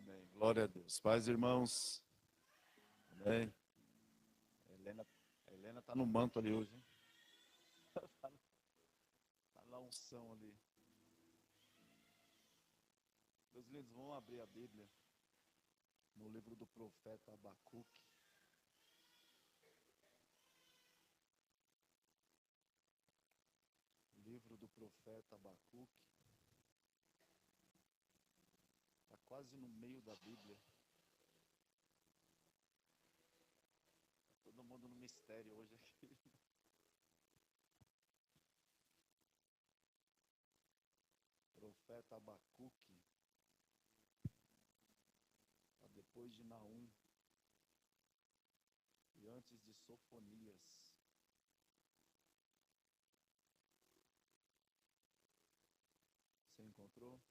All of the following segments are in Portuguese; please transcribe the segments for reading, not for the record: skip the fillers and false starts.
Amém. Glória a Deus. Paz, irmãos. Amém. A Helena está no manto ali hoje, hein? Está na unção ali. Meus lindos, vamos abrir a Bíblia no livro do profeta Abacuque. Livro do profeta Abacuque. Está quase no meio da Bíblia. Tá todo mundo no mistério hoje aqui. Profeta Abacuque. Está depois de Naum. E antes de Sofonias. Você encontrou?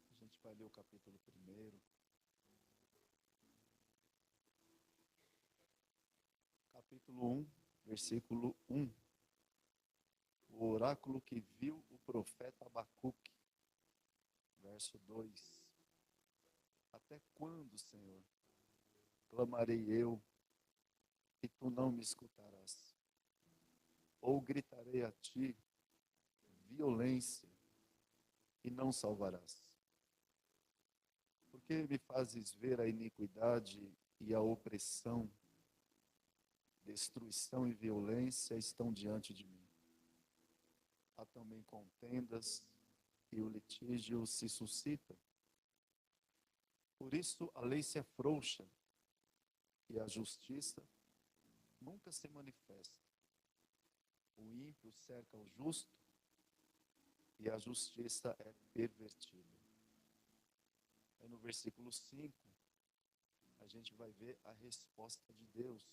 A gente vai ler o capítulo 1. Capítulo 1, versículo 1. O oráculo que viu o profeta Abacuque. Verso 2. Até quando, Senhor, clamarei eu e tu não me escutarás? Ou gritarei a ti violência e não salvarás? Porque me fazes ver a iniquidade e a opressão, destruição e violência estão diante de mim. Há também contendas e o litígio se suscita. Por isso a lei se afrouxa e a justiça nunca se manifesta. O ímpio cerca o justo e a justiça é pervertida. Aí no versículo 5, a gente vai ver a resposta de Deus.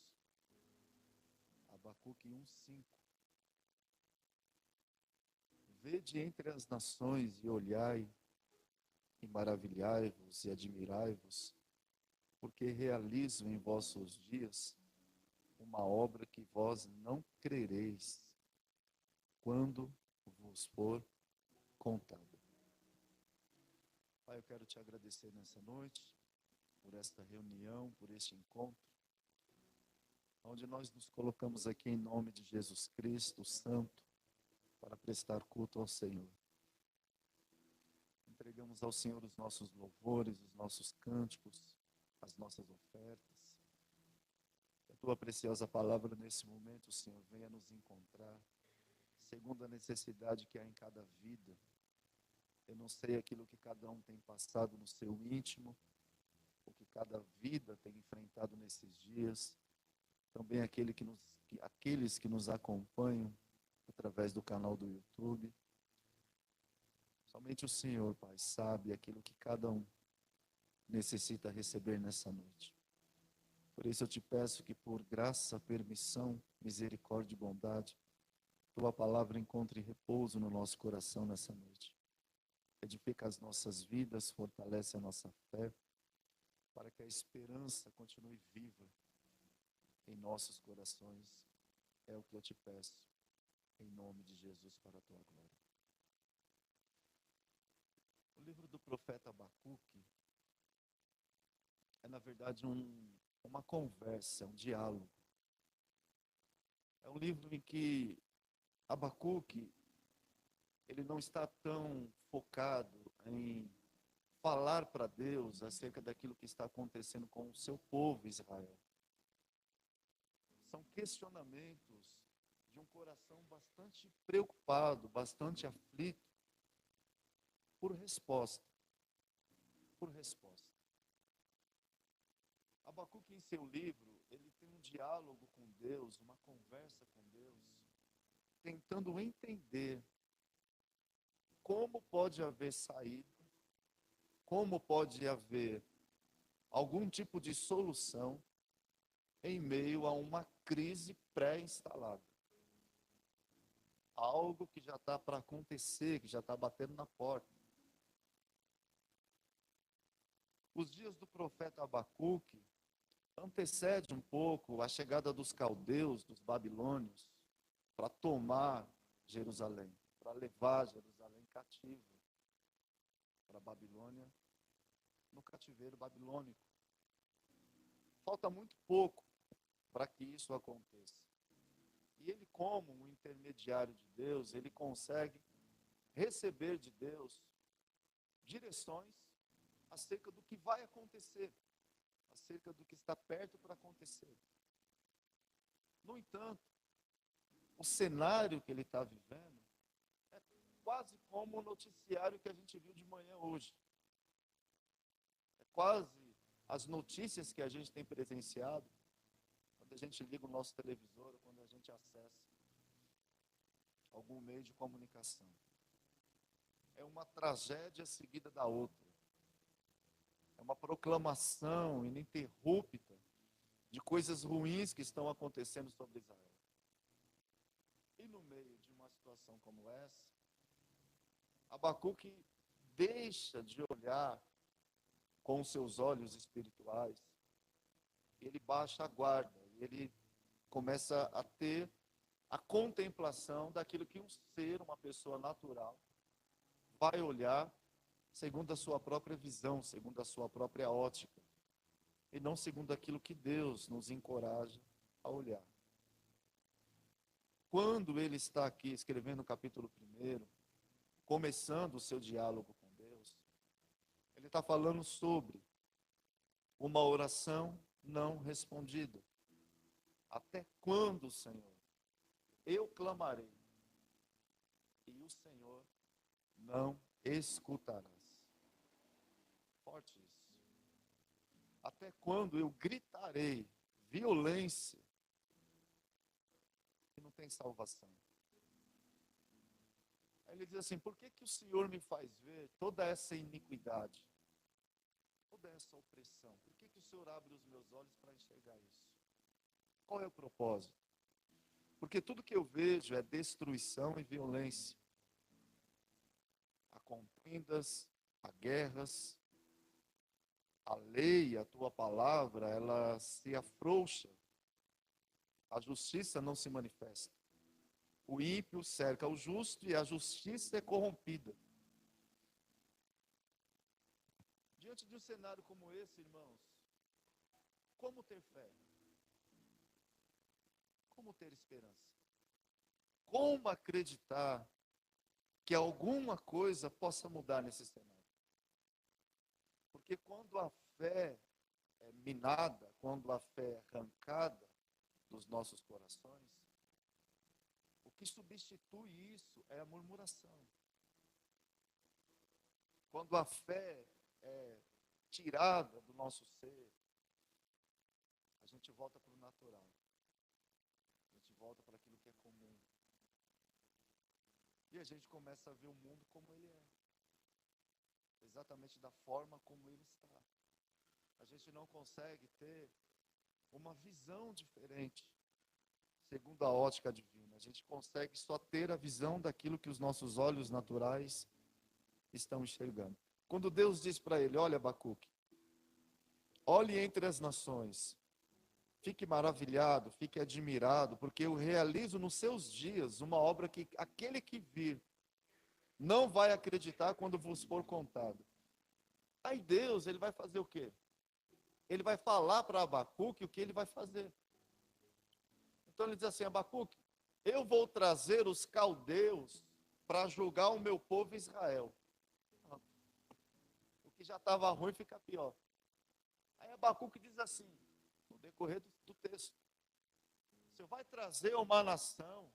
Abacuque 1:5. Vede entre as nações e olhai, e maravilhai-vos e admirai-vos, porque realizo em vossos dias uma obra que vós não crereis, quando vos for contada. Pai, eu quero te agradecer nessa noite, por esta reunião, por este encontro, onde nós nos colocamos aqui em nome de Jesus Cristo, Santo, para prestar culto ao Senhor. Entregamos ao Senhor os nossos louvores, os nossos cânticos, as nossas ofertas. Que a tua preciosa palavra nesse momento, Senhor, venha nos encontrar, segundo a necessidade que há em cada vida. Eu não sei aquilo que cada um tem passado no seu íntimo, o que cada vida tem enfrentado nesses dias. Também aqueles que nos acompanham através do canal do YouTube. Somente o Senhor, Pai, sabe aquilo que cada um necessita receber nessa noite. Por isso eu te peço que por graça, permissão, misericórdia e bondade, tua palavra encontre repouso no nosso coração nessa noite. Edifica as nossas vidas, fortalece a nossa fé, para que a esperança continue viva em nossos corações. É o que eu te peço, em nome de Jesus, para a tua glória. O livro do profeta Abacuque é, na verdade, uma conversa, um diálogo. É um livro em que Abacuque, ele não está tão focado em falar para Deus acerca daquilo que está acontecendo com o seu povo Israel. São questionamentos de um coração bastante preocupado, bastante aflito, por resposta. Por resposta. Abacuque, em seu livro, ele tem um diálogo com Deus, uma conversa com Deus, tentando entender como pode haver saída, como pode haver algum tipo de solução em meio a uma crise pré-instalada. Algo que já está para acontecer, que já está batendo na porta. Os dias do profeta Abacuque antecede um pouco a chegada dos caldeus, dos babilônios, para tomar Jerusalém, para levar Jerusalém cativo para a Babilônia, no cativeiro babilônico. Falta muito pouco para que isso aconteça. E ele, como um intermediário de Deus, ele consegue receber de Deus direções acerca do que vai acontecer, acerca do que está perto para acontecer. No entanto, o cenário que ele está vivendo é quase como o noticiário que a gente viu de manhã hoje. É quase as notícias que a gente tem presenciado quando a gente liga o nosso televisor, quando a gente acessa algum meio de comunicação. É uma tragédia seguida da outra. É uma proclamação ininterrupta de coisas ruins que estão acontecendo sobre Israel. E no meio de uma situação como essa, Abacuque deixa de olhar com os seus olhos espirituais, ele baixa a guarda, ele começa a ter a contemplação daquilo que um ser, uma pessoa natural, vai olhar segundo a sua própria visão, segundo a sua própria ótica, e não segundo aquilo que Deus nos encoraja a olhar. Quando ele está aqui escrevendo o capítulo 1, começando o seu diálogo com Deus, ele está falando sobre uma oração não respondida. Até quando, Senhor, eu clamarei e o Senhor não escutarás? Forte isso. Até quando eu gritarei violência e não tem salvação? Aí ele diz assim: por que o Senhor me faz ver toda essa iniquidade? Toda essa opressão? Por que o Senhor abre os meus olhos para enxergar isso? Qual é o propósito? Porque tudo que eu vejo é destruição e violência. Há contendas, há guerras. A lei, a tua palavra, ela se afrouxa. A justiça não se manifesta. O ímpio cerca o justo e a justiça é corrompida. Diante de um cenário como esse, irmãos, como ter fé? Como ter esperança? Como acreditar que alguma coisa possa mudar nesse cenário? Porque quando a fé é minada, quando a fé é arrancada dos nossos corações, o que substitui isso é a murmuração. Quando a fé é tirada do nosso ser, a gente volta para o natural. A gente volta para aquilo que é comum. E a gente começa a ver o mundo como ele é. Exatamente da forma como ele está. A gente não consegue ter uma visão diferente, segundo a ótica divina. A gente consegue só ter a visão daquilo que os nossos olhos naturais estão enxergando. Quando Deus diz para ele: olha, Abacuque, olhe entre as nações, fique maravilhado, fique admirado, porque eu realizo nos seus dias uma obra que aquele que vir não vai acreditar quando vos for contado. Aí Deus, ele vai fazer o quê? Ele vai falar para Abacuque o que ele vai fazer. Então ele diz assim: Abacuque, eu vou trazer os caldeus para julgar o meu povo Israel. O que já estava ruim fica pior. Aí Abacuque diz assim, no decorrer do texto: você vai trazer uma nação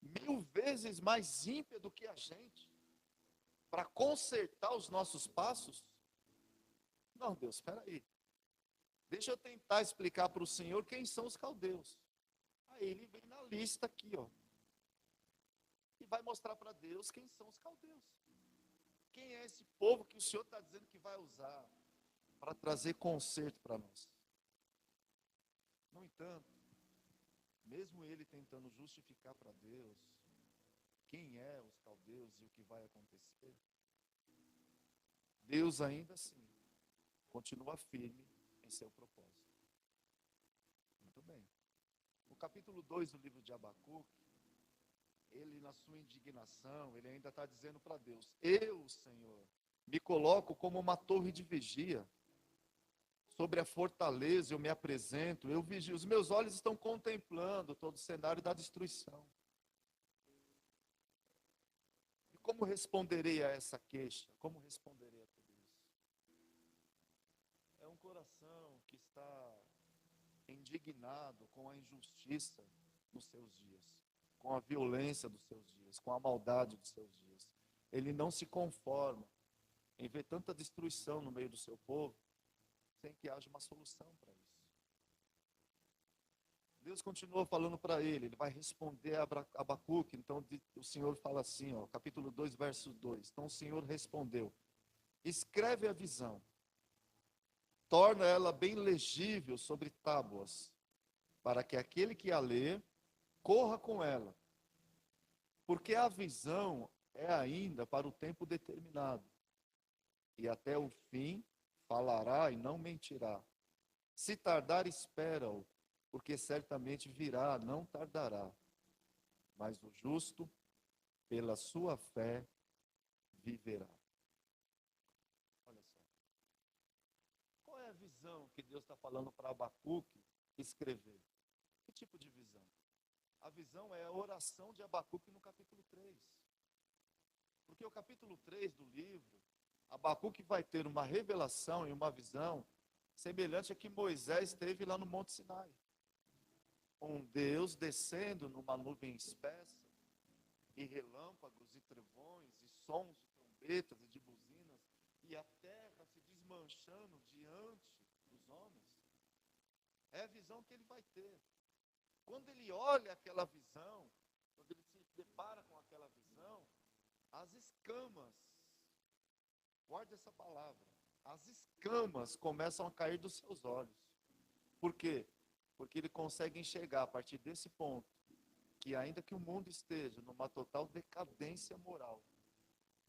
1000 vezes mais ímpia do que a gente para consertar os nossos passos? Não, Deus, espera aí. Deixa eu tentar explicar para o Senhor quem são os caldeus. Aí ele vem na lista aqui, ó. E vai mostrar para Deus quem são os caldeus. Quem é esse povo que o Senhor está dizendo que vai usar para trazer conserto para nós? No entanto, mesmo ele tentando justificar para Deus quem é os caldeus e o que vai acontecer, Deus ainda assim continua firme em seu propósito. Bem, no capítulo 2 do livro de Abacuque, ele, na sua indignação, ele ainda está dizendo para Deus: eu, Senhor, me coloco como uma torre de vigia. Sobre a fortaleza eu me apresento, eu vigio. Os meus olhos estão contemplando todo o cenário da destruição. E como responderei a essa queixa? Como responderei a tudo isso? É um coração que está indignado com a injustiça dos seus dias, com a violência dos seus dias, com a maldade dos seus dias. Ele não se conforma em ver tanta destruição no meio do seu povo, sem que haja uma solução para isso. Deus continua falando para ele vai responder a Abacuque. Então o Senhor fala assim, capítulo 2, verso 2. Então o Senhor respondeu: escreve a visão, torna ela bem legível sobre tábuas, para que aquele que a lê corra com ela. Porque a visão é ainda para o tempo determinado, e até o fim falará e não mentirá. Se tardar, espera-o, porque certamente virá, não tardará. Mas o justo, pela sua fé, viverá. Olha só. Qual é a visão que Deus está falando para Abacuque escrever? Que tipo de visão? A visão é a oração de Abacuque no capítulo 3. Porque o capítulo 3 do livro, Abacuque vai ter uma revelação e uma visão semelhante a que Moisés teve lá no Monte Sinai. Um Deus descendo numa nuvem espessa, e relâmpagos, e trovões, e sons de trombetas e de buzinas, e a terra se desmanchando diante dos homens. É a visão que ele vai ter. Quando ele olha aquela visão, quando ele se depara com aquela visão, as escamas, guarde essa palavra, as escamas começam a cair dos seus olhos. Por quê? Porque ele consegue enxergar a partir desse ponto, que ainda que o mundo esteja numa total decadência moral,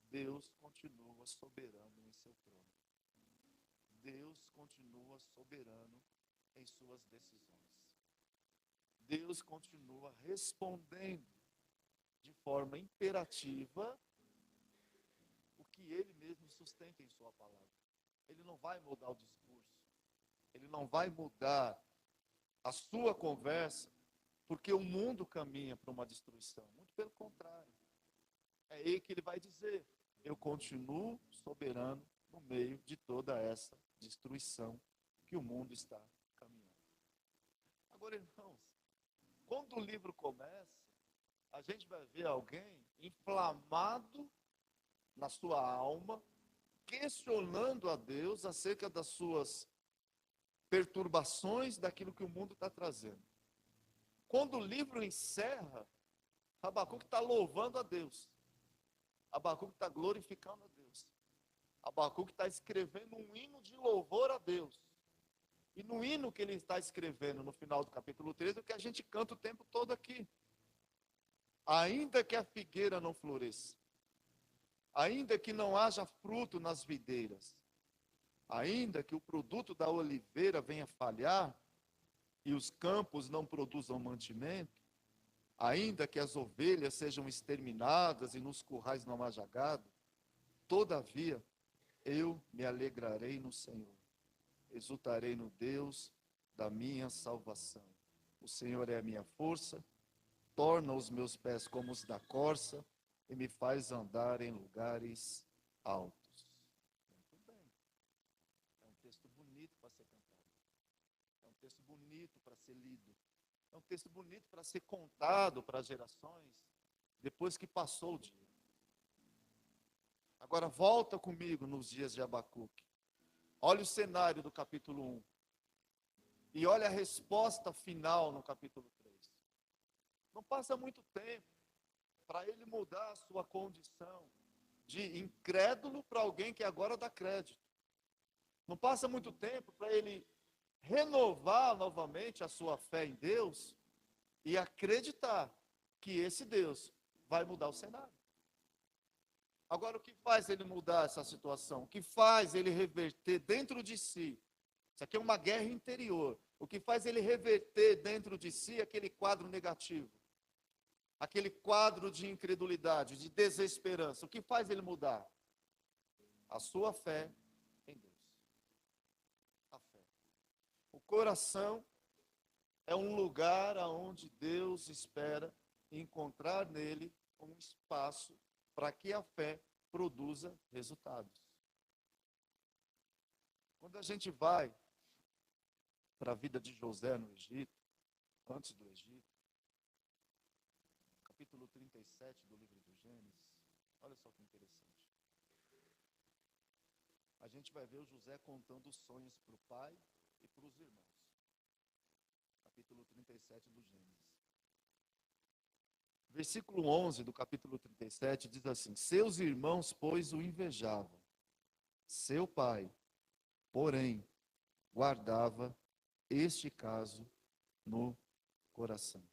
Deus continua soberano em seu trono. Deus continua soberano em suas decisões. Deus continua respondendo de forma imperativa o que ele mesmo sustenta em sua palavra. Ele não vai mudar o discurso. Ele não vai mudar a sua conversa, porque o mundo caminha para uma destruição. Muito pelo contrário. É aí que ele vai dizer: eu continuo soberano no meio de toda essa destruição que o mundo está caminhando. Agora, irmãos, quando o livro começa, a gente vai ver alguém inflamado na sua alma, questionando a Deus acerca das suas perturbações, daquilo que o mundo está trazendo. Quando o livro encerra, Abacuque está louvando a Deus. Abacuque está glorificando a Deus. Abacuque está escrevendo um hino de louvor a Deus. E no hino que ele está escrevendo no final do capítulo 13, é o que a gente canta o tempo todo aqui. Ainda que a figueira não floresça, ainda que não haja fruto nas videiras, ainda que o produto da oliveira venha falhar e os campos não produzam mantimento, ainda que as ovelhas sejam exterminadas e nos currais não haja gado, todavia eu me alegrarei no Senhor, exultarei no Deus da minha salvação. O Senhor é a minha força, torna os meus pés como os da corça e me faz andar em lugares altos. Muito bem. É um texto bonito para ser cantado. É um texto bonito para ser lido. É um texto bonito para ser contado para as gerações depois que passou o dia. Agora volta comigo nos dias de Abacuque. Olha o cenário do capítulo 1. E olha a resposta final no capítulo 3. Não passa muito tempo para ele mudar a sua condição de incrédulo para alguém que agora dá crédito. Não passa muito tempo para ele renovar novamente a sua fé em Deus e acreditar que esse Deus vai mudar o cenário. Agora, o que faz ele mudar essa situação? O que faz ele reverter dentro de si? Isso aqui é uma guerra interior. O que faz ele reverter dentro de si aquele quadro negativo, aquele quadro de incredulidade, de desesperança. O que faz ele mudar? A sua fé em Deus. A fé. O coração é um lugar onde Deus espera encontrar nele um espaço para que a fé produza resultados. Quando a gente vai para a vida de José no Egito, antes do Egito, capítulo 37 do livro do Gênesis, olha só que interessante. A gente vai ver o José contando os sonhos para o pai e para os irmãos. Capítulo 37 do Gênesis. Versículo 11 do capítulo 37 diz assim: seus irmãos, pois, o invejavam. Seu pai, porém, guardava este caso no coração.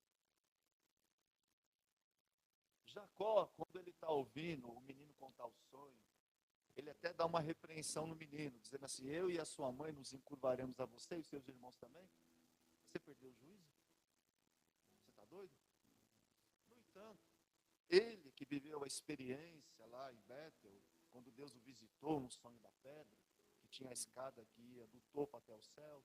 Jacó, quando ele está ouvindo o menino contar o sonho, ele até dá uma repreensão no menino, dizendo assim: eu e a sua mãe nos encurvaremos a você e os seus irmãos também. Você perdeu o juízo? Você está doido? No entanto, ele que viveu a experiência lá em Bétel, quando Deus o visitou no sonho da pedra, que tinha a escada que ia do topo até o céu,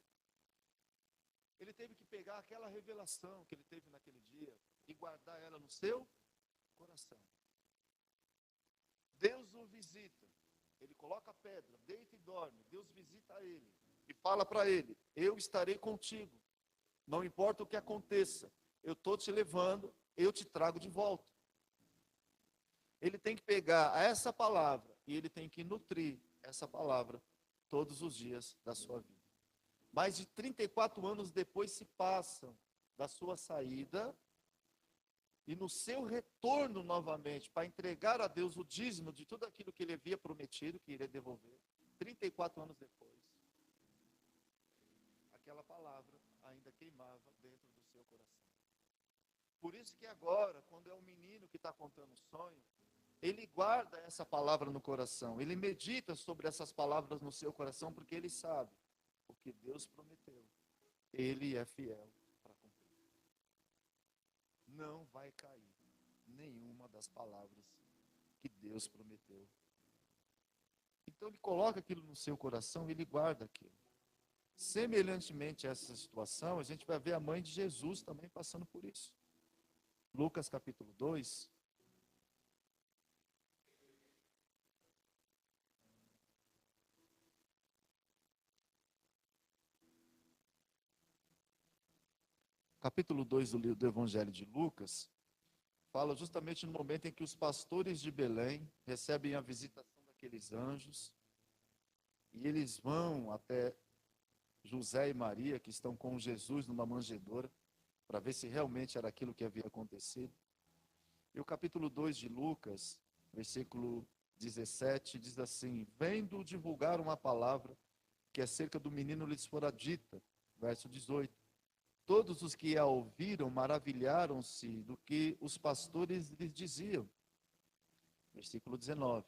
ele teve que pegar aquela revelação que ele teve naquele dia e guardar ela no seu coração. Deus o visita, ele coloca a pedra, deita e dorme, Deus visita ele e fala para ele: eu estarei contigo, não importa o que aconteça, eu estou te levando, eu te trago de volta. Ele tem que pegar essa palavra e ele tem que nutrir essa palavra todos os dias da sua vida. Mais de 34 anos depois se passam da sua saída e no seu retorno novamente para entregar a Deus o dízimo de tudo aquilo que ele havia prometido que iria devolver. 34 anos depois, aquela palavra ainda queimava dentro do seu coração. Por isso que agora, quando é um menino que está contando o sonho, ele guarda essa palavra no coração, ele medita sobre essas palavras no seu coração, porque ele sabe o que Deus prometeu, ele é fiel para cumprir. Não vai cair nenhuma das palavras que Deus prometeu. Então ele coloca aquilo no seu coração e ele guarda aquilo. Semelhantemente a essa situação, a gente vai ver a mãe de Jesus também passando por isso. Lucas capítulo 2. Capítulo 2 do Evangelho de Lucas, fala justamente no momento em que os pastores de Belém recebem a visitação daqueles anjos, e eles vão até José e Maria, que estão com Jesus numa manjedoura, para ver se realmente era aquilo que havia acontecido. E o capítulo 2 de Lucas, versículo 17, diz assim: vendo divulgar uma palavra que acerca do menino lhes fora dita. Verso 18. Todos os que a ouviram maravilharam-se do que os pastores lhes diziam. Versículo 19.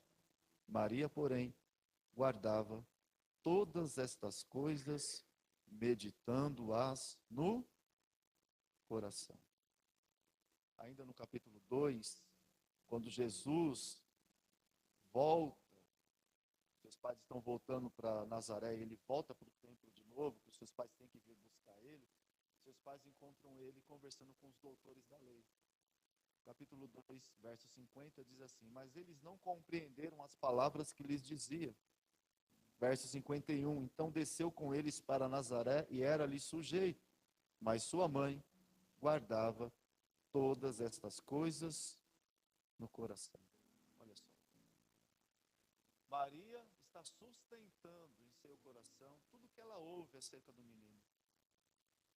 Maria, porém, guardava todas estas coisas, meditando-as no coração. Ainda no capítulo 2, quando Jesus volta, seus pais estão voltando para Nazaré, e ele volta para o templo de novo, que os seus pais têm que vir buscar ele. Seus pais encontram ele conversando com os doutores da lei. Capítulo 2, verso 50, diz assim: mas eles não compreenderam as palavras que lhes dizia. Verso 51, então desceu com eles para Nazaré e era-lhe sujeito, mas sua mãe guardava todas estas coisas no coração. Olha só. Maria está sustentando em seu coração tudo que ela ouve acerca do menino.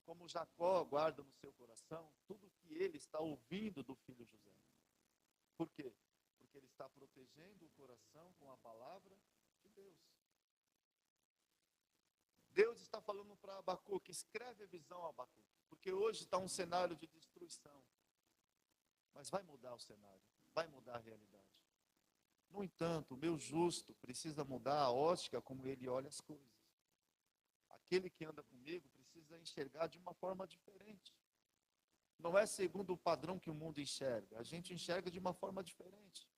Como Jacó guarda no seu coração tudo que ele está ouvindo do filho José. Por quê? Porque ele está protegendo o coração com a palavra de Deus. Deus está falando para Abacuque: escreve a visão, Abacuque, porque hoje está um cenário de destruição. Mas vai mudar o cenário, vai mudar a realidade. No entanto, o meu justo precisa mudar a ótica como ele olha as coisas. aquele que anda comigo precisa enxergar de uma forma diferente. Não é segundo o padrão que o mundo enxerga. A gente enxerga de uma forma diferente.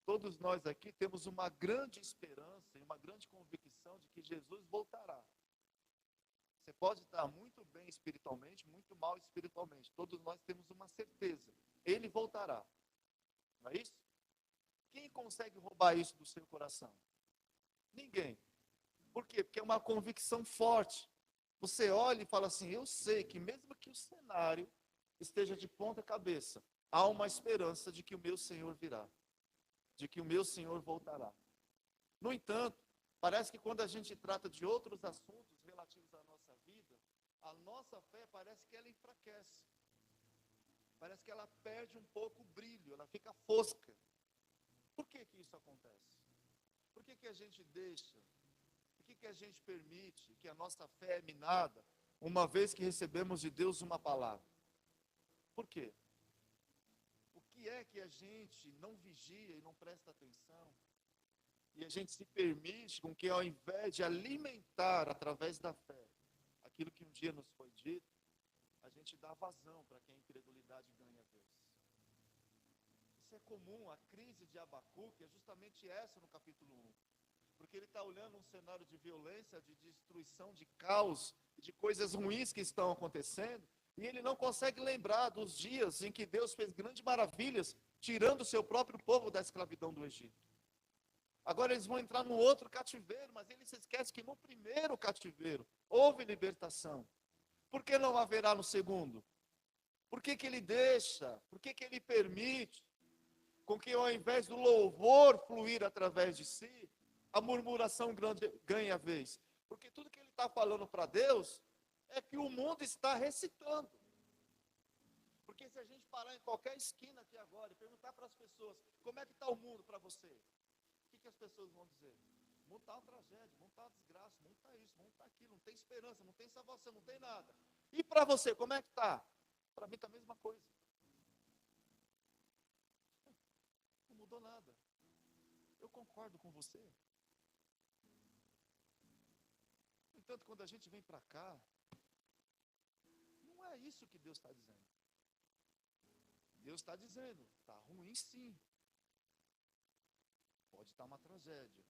Todos nós aqui temos uma grande esperança e uma grande convicção de que Jesus voltará. Você pode estar muito bem espiritualmente, muito mal espiritualmente. Todos nós temos uma certeza. Ele voltará. Não é isso? Quem consegue roubar isso do seu coração? Ninguém. Por quê? Porque é uma convicção forte. Você olha e fala assim, eu sei que mesmo que o cenário esteja de ponta cabeça, há uma esperança de que o meu Senhor virá. De que o meu Senhor voltará. No entanto, parece que quando a gente trata de outros assuntos relativos à nossa vida, a nossa fé parece que ela enfraquece. Parece que ela perde um pouco o brilho, ela fica fosca. Por que que isso acontece? Por que que a gente deixa? Por que que a gente permite que a nossa fé é minada, uma vez que recebemos de Deus uma palavra? Por quê? O que é que a gente não vigia e não presta atenção? E a gente se permite com que, ao invés de alimentar através da fé aquilo que um dia nos foi dito, a gente dá vazão para que a incredulidade ganhe a vez. Isso é comum, a crise de Abacuque é justamente essa no capítulo 1. Porque ele está olhando um cenário de violência, de destruição, de caos, de coisas ruins que estão acontecendo, e ele não consegue lembrar dos dias em que Deus fez grandes maravilhas, tirando o seu próprio povo da escravidão do Egito. Agora eles vão entrar no outro cativeiro, mas ele se esquece que no primeiro cativeiro houve libertação. Por que não haverá no segundo? Por que que ele deixa? Por que que ele permite com que, ao invés do louvor fluir através de si, a murmuração ganhe a vez? Porque tudo que ele está falando para Deus é que o mundo está recitando. Porque se a gente parar em qualquer esquina aqui agora e perguntar para as pessoas como é que está o mundo para você, o que as pessoas vão dizer? O mundo está uma tragédia, o mundo está uma desgraça, o mundo está isso, o mundo está aquilo, não tem esperança, não tem salvação, não tem nada. E para você, como é que está? Para mim está a mesma coisa. Não mudou nada. Eu concordo com você. No entanto, quando a gente vem para cá, não é isso que Deus está dizendo. Deus está dizendo, está ruim sim. Pode estar uma tragédia.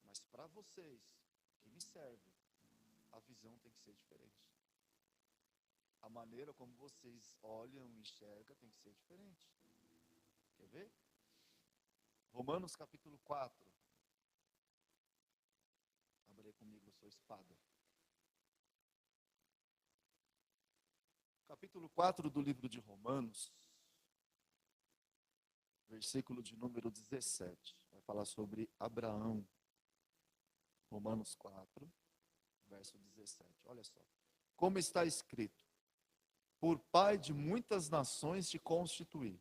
Mas para vocês que me servem, a visão tem que ser diferente. A maneira como vocês olham e enxergam tem que ser diferente. Quer ver? Romanos capítulo 4. Abre aí comigo a sua espada. Capítulo 4 do livro de Romanos, versículo de número 17. Vai falar sobre Abraão. Romanos 4, verso 17. Olha só. Como está escrito: por pai de muitas nações te constituí,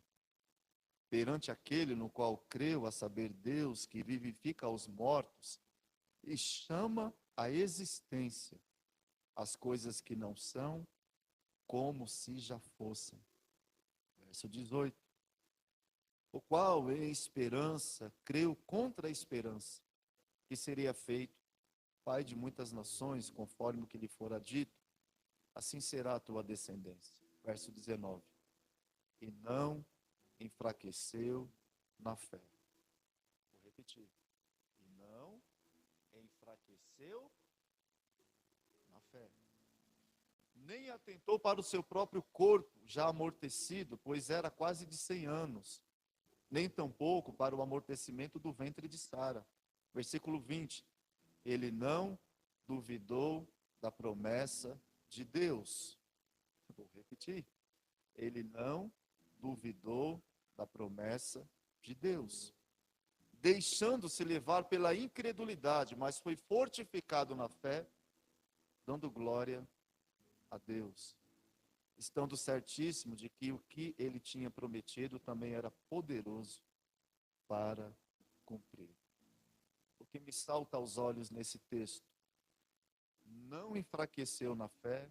perante aquele no qual creu, a saber, Deus, que vivifica os mortos e chama à existência as coisas que não são, como se já fossem. Verso 18. O qual, em esperança, creu contra a esperança, que seria feito pai de muitas nações, conforme o que lhe fora dito, assim será a tua descendência. Verso 19. E não enfraqueceu na fé. Vou repetir. E não enfraqueceu na fé. Nem atentou para o seu próprio corpo, já amortecido, pois era quase de 100 anos. Nem tampouco para o amortecimento do ventre de Sara. Versículo 20. Ele não duvidou da promessa de Deus. Vou repetir. Ele não duvidou da promessa de Deus, deixando-se levar pela incredulidade, mas foi fortificado na fé, dando glória a Deus, estando certíssimo de que o que ele tinha prometido também era poderoso para cumprir. O que me salta aos olhos nesse texto: não enfraqueceu na fé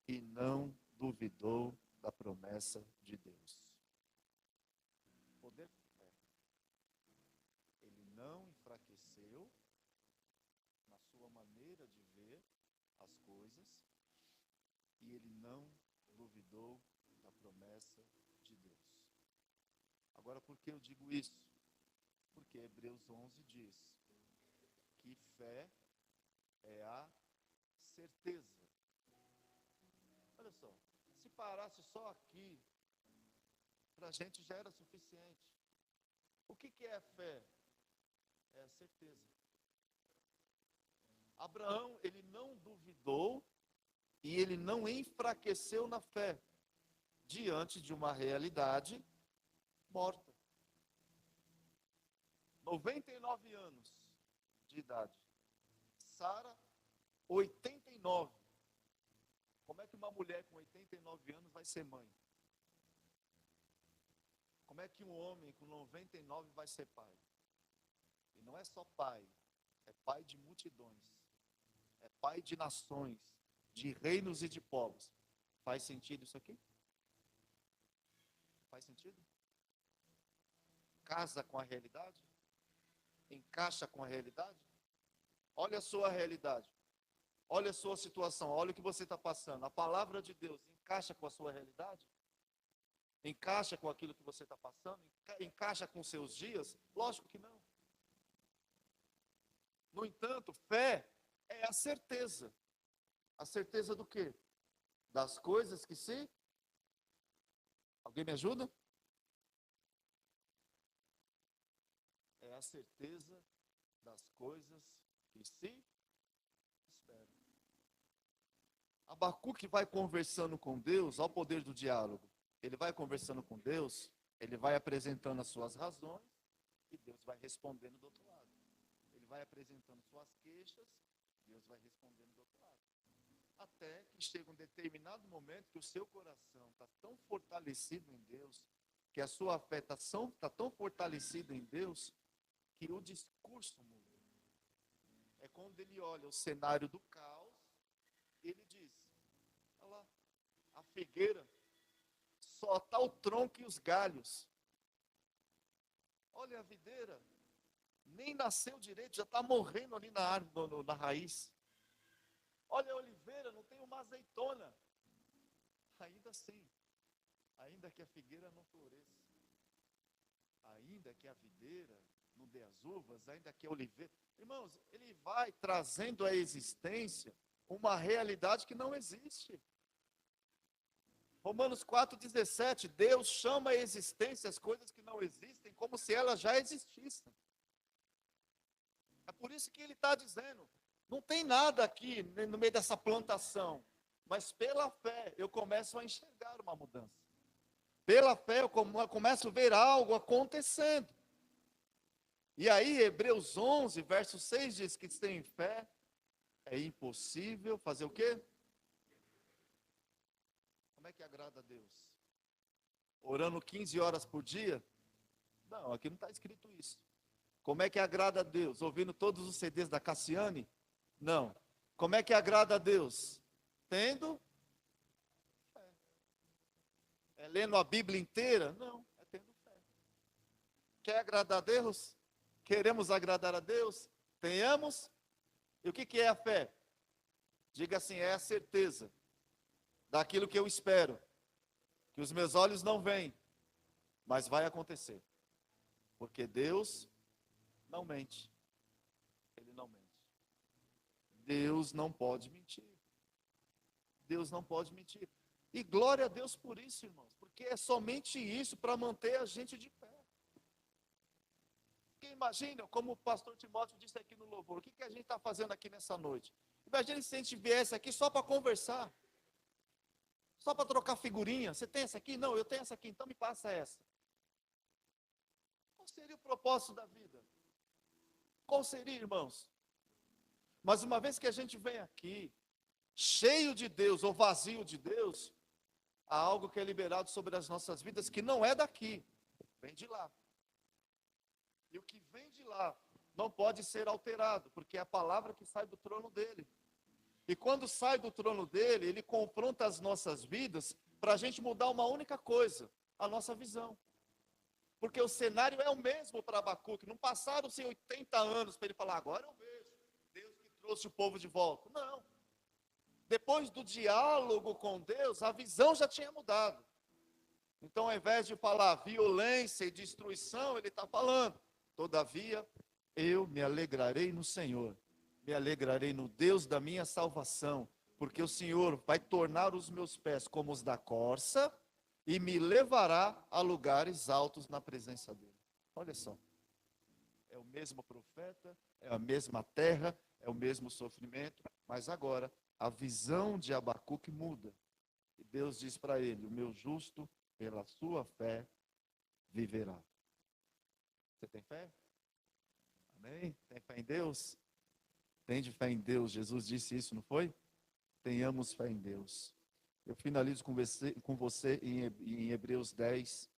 e não duvidou da promessa de Deus. Poder de fé. Ele não enfraqueceu na sua maneira de ver não duvidou da promessa de Deus. Agora, por que eu digo isso? Porque Hebreus 11 diz que fé é a certeza. Olha só, se parasse só aqui, para a gente já era suficiente. O que é fé? É a certeza. Abraão, ele não duvidou e ele não enfraqueceu na fé diante de uma realidade morta. 99 anos de idade. Sara, 89. Como é que uma mulher com 89 anos vai ser mãe? Como é que um homem com 99 vai ser pai? E não é só pai, é pai de multidões. É pai de nações, de reinos e de povos. Faz sentido isso aqui? Faz sentido? Casa com a realidade? Encaixa com a realidade? Olha a sua realidade. Olha a sua situação. Olha o que você está passando. A palavra de Deus encaixa com a sua realidade? Encaixa com aquilo que você está passando? Encaixa com os seus dias? Lógico que não. No entanto, fé é a certeza. A certeza do quê? Das coisas que se... Alguém me ajuda? É a certeza das coisas que se esperam. Abacuque vai conversando com Deus, ao poder do diálogo. Ele vai conversando com Deus, ele vai apresentando as suas razões e Deus vai respondendo do outro lado. Ele vai apresentando suas queixas, Deus vai respondendo do outro lado. Até que chega um determinado momento que o seu coração está tão fortalecido em Deus, que a sua fé está tão fortalecida em Deus, que o discurso muda. É quando ele olha o cenário do caos, ele diz, olha lá, a figueira, só está o tronco e os galhos. Olha a videira, nem nasceu direito, já está morrendo ali na árvore, na raiz. Olha a oliveira, não tem uma azeitona. Ainda assim, ainda que a figueira não floresça, ainda que a videira não dê as uvas, ainda que a oliveira... Irmãos, ele vai trazendo à existência uma realidade que não existe. Romanos 4,17, Deus chama à existência as coisas que não existem como se elas já existissem. É por isso que ele está dizendo, não tem nada aqui no meio dessa plantação, mas pela fé eu começo a enxergar uma mudança. Pela fé eu começo a ver algo acontecendo. E aí Hebreus 11, verso 6 diz que sem fé é impossível fazer o quê? Como é que agrada a Deus? Orando 15 horas por dia? Não, aqui não está escrito isso. Como é que agrada a Deus? Ouvindo todos os CDs da Cassiane? Não. Como é que agrada a Deus? Tendo fé. É lendo a Bíblia inteira? Não, é tendo fé. Quer agradar a Deus? Queremos agradar a Deus? Tenhamos. E o que é a fé? Diga assim, é a certeza daquilo que eu espero, que os meus olhos não veem, mas vai acontecer. Porque Deus não mente. Ele não mente. Deus não pode mentir. Deus não pode mentir. E glória a Deus por isso, irmãos, porque é somente isso para manter a gente de pé. Porque imagina, como o pastor Timóteo disse aqui no louvor, o que a gente está fazendo aqui nessa noite? Imagina se a gente viesse aqui só para conversar, só para trocar figurinha. Você tem essa aqui? Não, eu tenho essa aqui, então me passa essa. Qual seria o propósito da vida? Qual seria, irmãos? Mas uma vez que a gente vem aqui, cheio de Deus ou vazio de Deus, há algo que é liberado sobre as nossas vidas que não é daqui, vem de lá. E o que vem de lá não pode ser alterado, porque é a palavra que sai do trono dele. E quando sai do trono dele, ele confronta as nossas vidas para a gente mudar uma única coisa, a nossa visão. Porque o cenário é o mesmo para Abacuque. Não passaram-se 80 anos para ele falar, agora eu vejo Deus que trouxe o povo de volta. Não. Depois do diálogo com Deus, a visão já tinha mudado. Então, ao invés de falar violência e destruição, ele está falando: todavia, eu me alegrarei no Senhor, me alegrarei no Deus da minha salvação, porque o Senhor vai tornar os meus pés como os da corça e me levará a lugares altos na presença dele. Olha só, é o mesmo profeta, é a mesma terra, é o mesmo sofrimento, mas agora a visão de Abacuque muda. E Deus diz para ele: o meu justo, pela sua fé, viverá. Você tem fé? Amém? Tem fé em Deus? Tem de fé em Deus. Jesus disse isso, não foi? Tenhamos fé em Deus. Eu finalizo com você em Hebreus 10,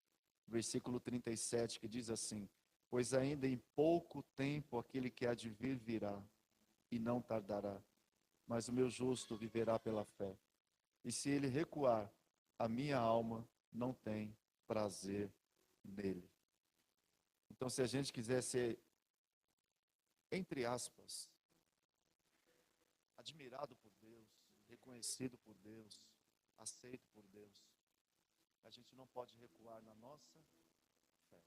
versículo 37, que diz assim: pois ainda em pouco tempo aquele que há de vir virá, e não tardará, mas o meu justo viverá pela fé. E se ele recuar, a minha alma não tem prazer nele. Então, se a gente quiser ser, entre aspas, admirado por Deus, reconhecido por Deus, aceito por Deus, a gente não pode recuar na nossa fé.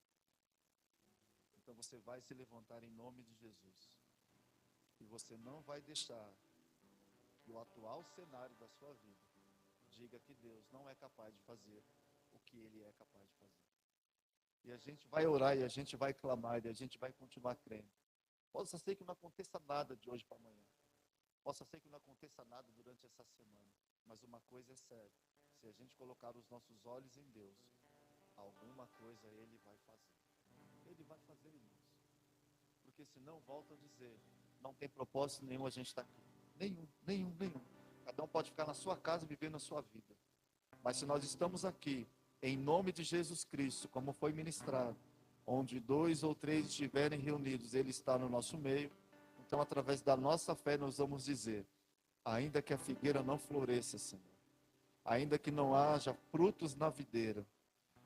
Então você vai se levantar em nome de Jesus. E você não vai deixar que o atual cenário da sua vida diga que Deus não é capaz de fazer o que Ele é capaz de fazer. E a gente vai orar, e a gente vai clamar, e a gente vai continuar crendo. Possa ser que não aconteça nada de hoje para amanhã. Possa ser que não aconteça nada durante essa semana. Mas uma coisa é certa: se a gente colocar os nossos olhos em Deus, alguma coisa Ele vai fazer. Ele vai fazer, irmãos. Porque senão, volto a dizer, não tem propósito nenhum a gente estar aqui. Nenhum. Cada um pode ficar na sua casa vivendo a sua vida. Mas se nós estamos aqui, em nome de Jesus Cristo, como foi ministrado, onde 2 ou 3 estiverem reunidos, Ele está no nosso meio. Então, através da nossa fé, nós vamos dizer: ainda que a figueira não floresça, Senhor, ainda que não haja frutos na videira,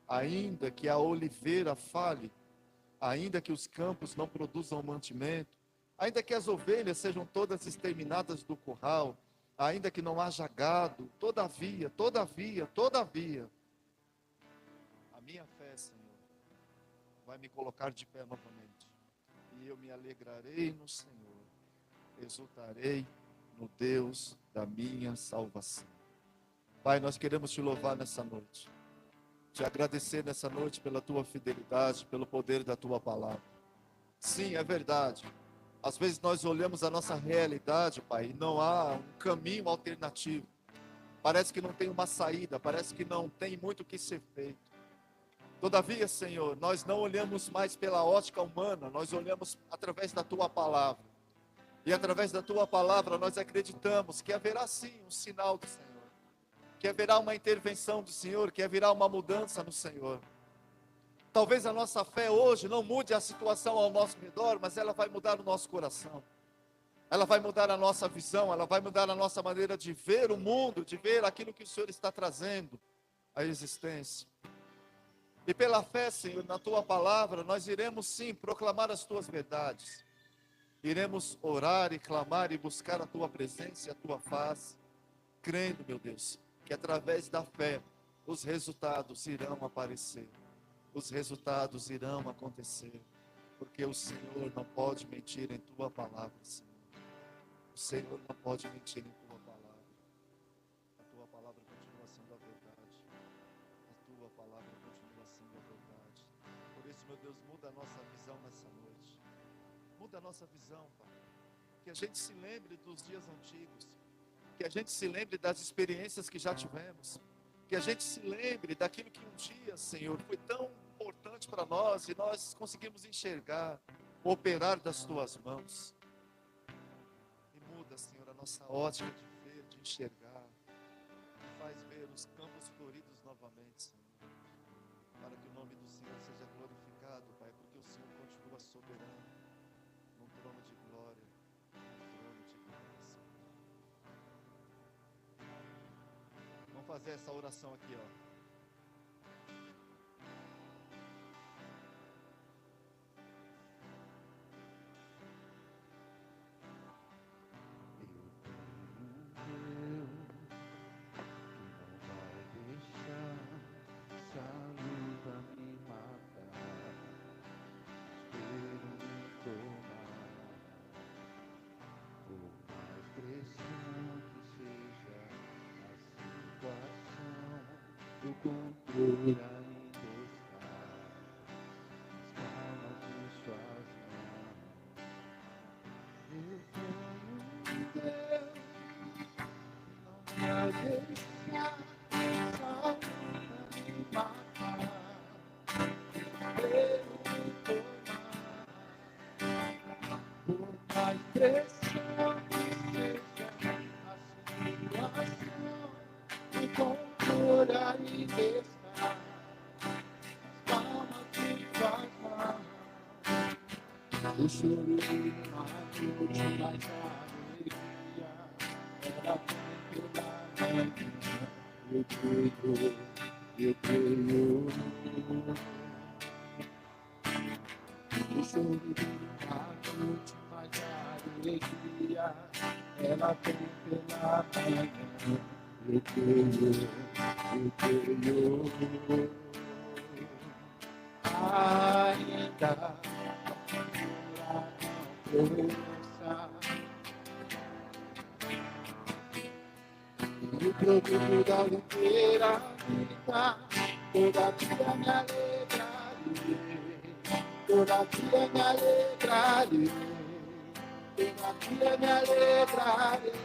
ainda que a oliveira fale, ainda que os campos não produzam mantimento, ainda que as ovelhas sejam todas exterminadas do curral, ainda que não haja gado, todavia, a minha fé, Senhor, vai me colocar de pé novamente. E eu me alegrarei no Senhor, exultarei no Deus da minha salvação. Pai, nós queremos te louvar nessa noite, te agradecer nessa noite pela tua fidelidade, pelo poder da tua palavra. Sim, é verdade. Às vezes nós olhamos a nossa realidade, Pai, e não há um caminho alternativo. Parece que não tem uma saída, parece que não tem muito o que ser feito. Todavia, Senhor, nós não olhamos mais pela ótica humana, nós olhamos através da tua palavra. E através da tua palavra nós acreditamos que haverá sim um sinal do Senhor, que haverá uma intervenção do Senhor, que haverá uma mudança no Senhor. Talvez a nossa fé hoje não mude a situação ao nosso redor, mas ela vai mudar o nosso coração. Ela vai mudar a nossa visão, ela vai mudar a nossa maneira de ver o mundo, de ver aquilo que o Senhor está trazendo à existência. E pela fé, Senhor, na tua palavra, nós iremos sim proclamar as tuas verdades. Iremos orar e clamar e buscar a tua presença e a tua face, crendo, meu Deus, que através da fé os resultados irão aparecer. Os resultados irão acontecer, porque o Senhor não pode mentir em tua palavra, Senhor. O Senhor não pode mentir em tua palavra. A tua palavra continua sendo a verdade. A tua palavra continua sendo a verdade. Por isso, meu Deus, muda a nossa visão nessa noite. Muda a nossa visão, Pai. Que a gente se lembre dos dias antigos. Que a gente se lembre das experiências que já tivemos. Que a gente se lembre daquilo que um dia, Senhor, foi tão importante para nós e nós conseguimos enxergar o operar das tuas mãos. E muda, Senhor, a nossa ótica de ver, de enxergar. E faz ver os campos floridos novamente, Senhor. Para que o nome do Senhor seja glorificado, Pai, porque o Senhor continua soberano, num trono de glória, num trono de glória, Senhor. Vamos fazer essa oração aqui, ó. o controle ainda está nas palmas de suas mãos. Eu tenho um Deus que não vai deixar essa luta me matar. Por mais pressão que seja a situação, o controle ainda está nas palmas de suas mãos. O choro de uma noite, mas a alegria ela vem pela manhã. Eu creio, eu creio. O choro de uma noite, mas a alegria ela vem pela manhã. Eu creio, eu creio. Ainda e o produto da inteira vida, todavia me alegrarei, todavia me alegrarei, todavia me alegrarei.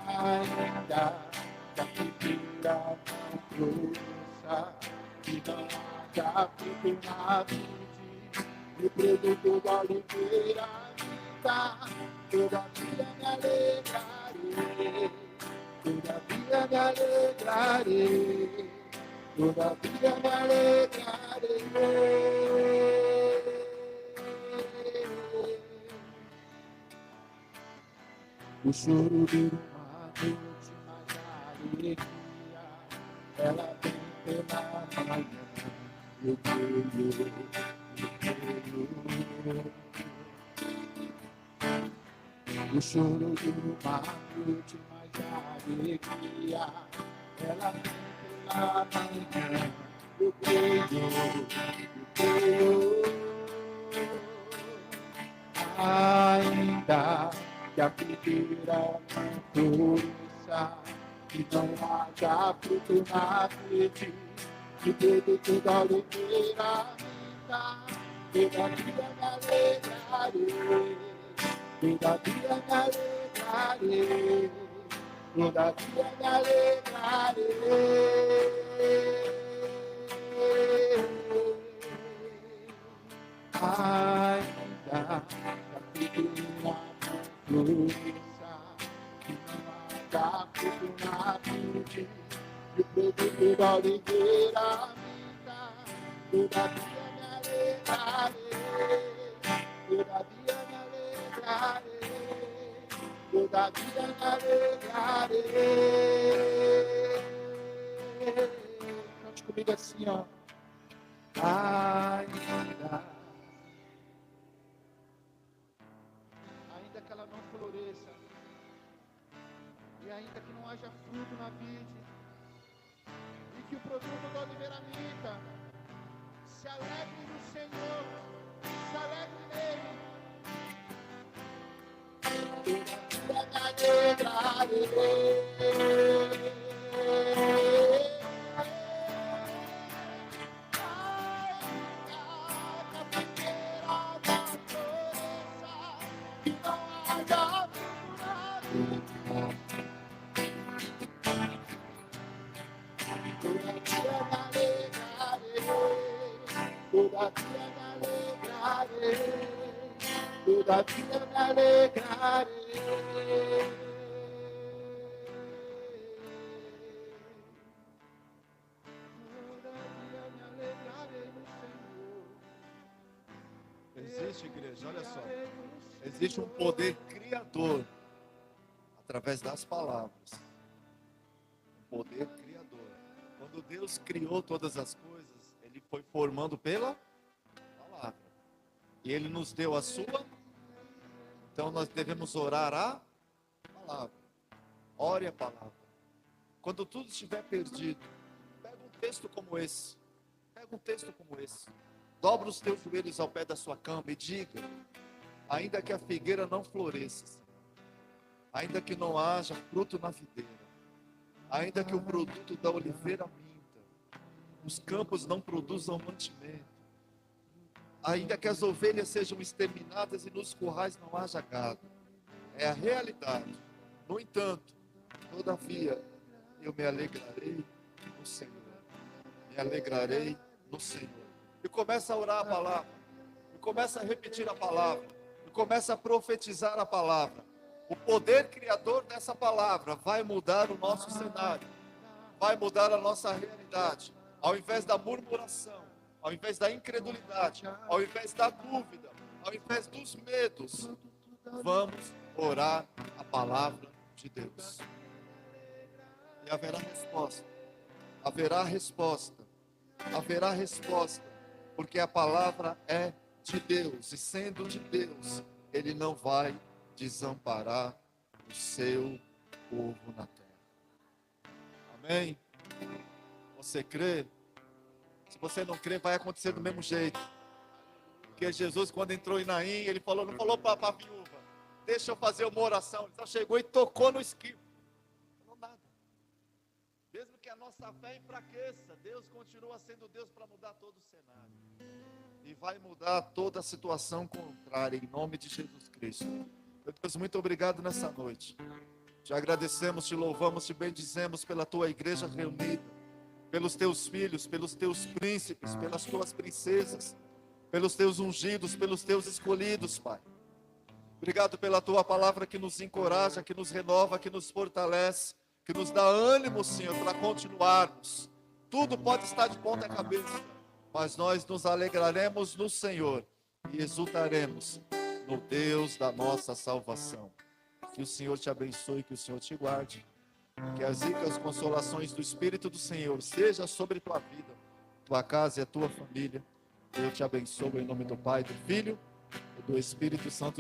Ainda da figura não trouxa, que não haja fruto na vide, o produto da oliveira me dá, todavia me alegrarei, todavia me alegrarei, todavia me alegrarei. O choro de uma noite, mas a alegria ela vem pela manhã. Eu creio, eu creio. O choro de uma noite, mas a alegria ela vem pela manhã. Eu creio, eu creio. Ainda que a figueira não floresça, que não haja fruto na vide, que produto da oliveira me dá, todavia me alegrarei, todavia me alegrarei, todavia me alegrarei. Ainda que a figueira floresça, que não haja fruto na vide, que o produto da oliveira me dá, todavia me alegrarei, todavia me alegrarei, todavia me alegrarei. Cante comigo assim, ó. Ainda que ela não floresça, e ainda que não haja fruto na vide, e que o produto da oliveira minta, se alegre no Senhor, se alegre nele. Todavia me alegrarei. Todavia me alegrarei, todavia me alegrarei. Existe, igreja, olha só. Existe um poder criador através das palavras. Um poder criador. Quando Deus criou todas as coisas, Ele foi formando pela palavra. E Ele nos deu a sua. Então nós devemos orar a palavra. Ore a palavra. Quando tudo estiver perdido, pega um texto como esse. Pega um texto como esse. Dobra os teus joelhos ao pé da sua cama e diga: ainda que a figueira não floresça, ainda que não haja fruto na videira, ainda que o produto da oliveira minta, os campos não produzam mantimento, ainda que as ovelhas sejam exterminadas e nos currais não haja gado. É a realidade. No entanto, todavia, eu me alegrarei no Senhor. Me alegrarei no Senhor. E começa a orar a palavra. E começa a repetir a palavra. E começa a profetizar a palavra. O poder criador dessa palavra vai mudar o nosso cenário. Vai mudar a nossa realidade. Ao invés da murmuração, ao invés da incredulidade, ao invés da dúvida, ao invés dos medos, vamos orar a palavra de Deus. E haverá resposta. Haverá resposta. Haverá resposta. Porque a palavra é de Deus. E sendo de Deus, Ele não vai desamparar o seu povo na terra. Amém? Você crê? Se você não crê, vai acontecer do mesmo jeito. Porque Jesus, quando entrou em Naim, ele falou, não falou para a viúva, deixa eu fazer uma oração. Ele só chegou e tocou no esquivo. Não falou nada. Mesmo que a nossa fé enfraqueça, Deus continua sendo Deus para mudar todo o cenário. E vai mudar toda a situação contrária, em nome de Jesus Cristo. Meu Deus, muito obrigado nessa noite. Te agradecemos, te louvamos, te bendizemos pela tua igreja reunida, pelos teus filhos, pelos teus príncipes, pelas tuas princesas, pelos teus ungidos, pelos teus escolhidos, Pai. Obrigado pela tua palavra que nos encoraja, que nos renova, que nos fortalece, que nos dá ânimo, Senhor, para continuarmos. Tudo pode estar de ponta cabeça, mas nós nos alegraremos no Senhor e exultaremos no Deus da nossa salvação. Que o Senhor te abençoe, que o Senhor te guarde. Que as ricas consolações do Espírito do Senhor seja sobre tua vida, tua casa e a tua família. Eu te abençoo em nome do Pai, do Filho e do Espírito Santo.